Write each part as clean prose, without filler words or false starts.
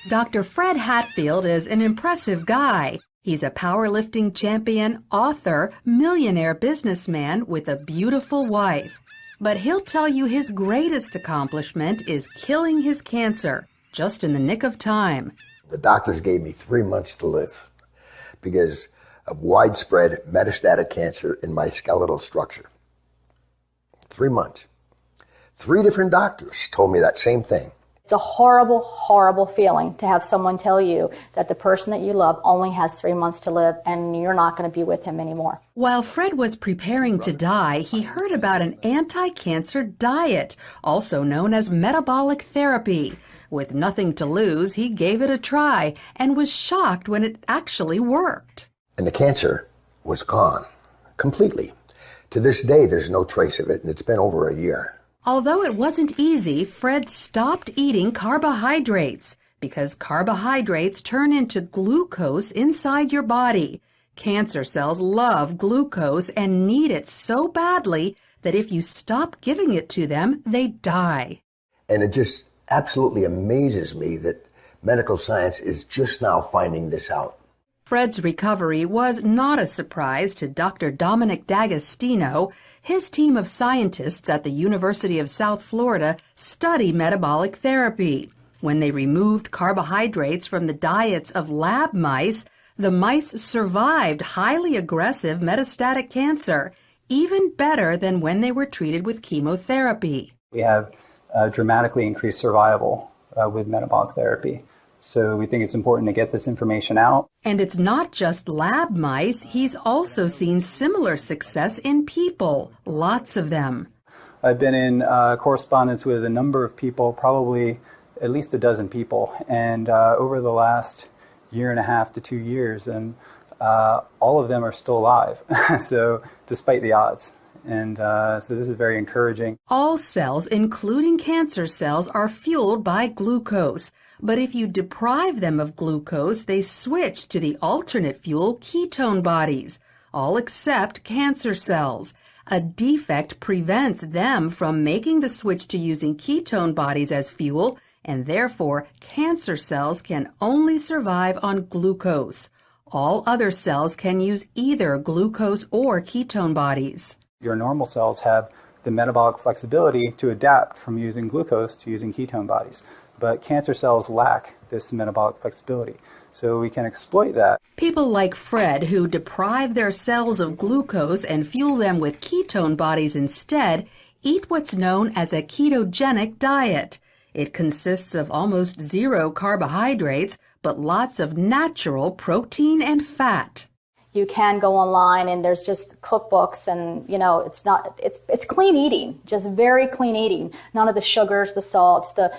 Dr. Fred Hatfield is an impressive guy. He's a powerlifting champion, author, millionaire businessman with a beautiful wife. But he'll tell you his greatest accomplishment is killing his cancer, just in the nick of time. The doctors gave me 3 months to live because of widespread metastatic cancer in my skeletal structure. 3 months. 3 different doctors told me that same thing. It's a horrible, horrible feeling to have someone tell you that the person that you love only has 3 months to live and you're not going to be with him anymore. While Fred was preparing to die, he heard about an anti-cancer diet, also known as metabolic therapy. With nothing to lose, he gave it a try and was shocked when it actually worked. And the cancer was gone, completely. To this day, there's no trace of it, and it's been over a year. Although it wasn't easy, Fred stopped eating carbohydrates because carbohydrates turn into glucose inside your body. Cancer cells love glucose and need it so badly that if you stop giving it to them, they die. And it just absolutely amazes me that medical science is just now finding this out. Fred's recovery was not a surprise to Dr. Dominic D'Agostino. His team of scientists at the University of South Florida study metabolic therapy. When they removed carbohydrates from the diets of lab mice, the mice survived highly aggressive metastatic cancer, even better than when they were treated with chemotherapy. We have dramatically increased survival with metabolic therapy. So we think it's important to get this information out. And it's not just lab mice. He's also seen similar success in people, lots of them. I've been in correspondence with a number of people, probably at least a dozen people, and over the last 1.5 to 2 years, and all of them are still alive, so despite the odds. And so this is very encouraging. All cells, including cancer cells, are fueled by glucose. But if you deprive them of glucose, they switch to the alternate fuel ketone bodies, all except cancer cells. A defect prevents them from making the switch to using ketone bodies as fuel, and therefore cancer cells can only survive on glucose. All other cells can use either glucose or ketone bodies. Your normal cells have the metabolic flexibility to adapt from using glucose to using ketone bodies. But cancer cells lack this metabolic flexibility, so we can exploit that. People like Fred, who deprive their cells of glucose and fuel them with ketone bodies instead, eat what's known as a ketogenic diet. It consists of almost 0 carbohydrates, but lots of natural protein and fat. You can go online and there's just cookbooks and, it's clean eating, just very clean eating. None of the sugars, the salts, the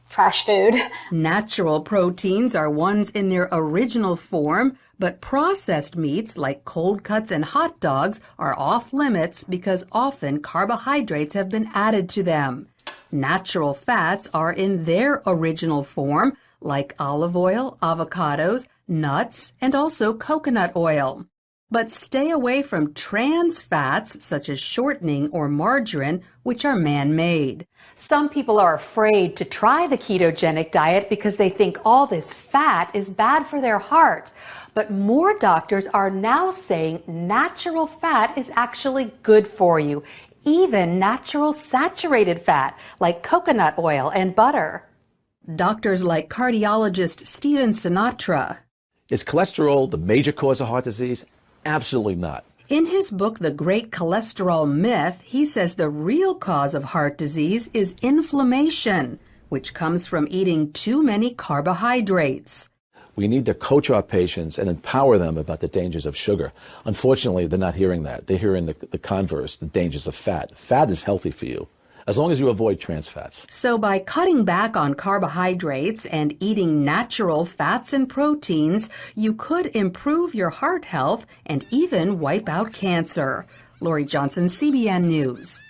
trash food. Natural proteins are ones in their original form, but processed meats like cold cuts and hot dogs are off limits because often carbohydrates have been added to them. Natural fats are in their original form, like olive oil, avocados, nuts, and also coconut oil. But stay away from trans fats such as shortening or margarine, which are man-made. Some people are afraid to try the ketogenic diet because they think all this fat is bad for their heart. But more doctors are now saying natural fat is actually good for you, even natural saturated fat like coconut oil and butter. Doctors like cardiologist Stephen Sinatra. Is cholesterol the major cause of heart disease? Absolutely not. In his book, The Great Cholesterol Myth, he says the real cause of heart disease is inflammation, which comes from eating too many carbohydrates. We need to coach our patients and empower them about the dangers of sugar. Unfortunately, they're not hearing that. They're hearing the converse, the dangers of fat. Fat is healthy for you, as long as you avoid trans fats. So by cutting back on carbohydrates and eating natural fats and proteins, you could improve your heart health and even wipe out cancer. Lori Johnson, CBN News.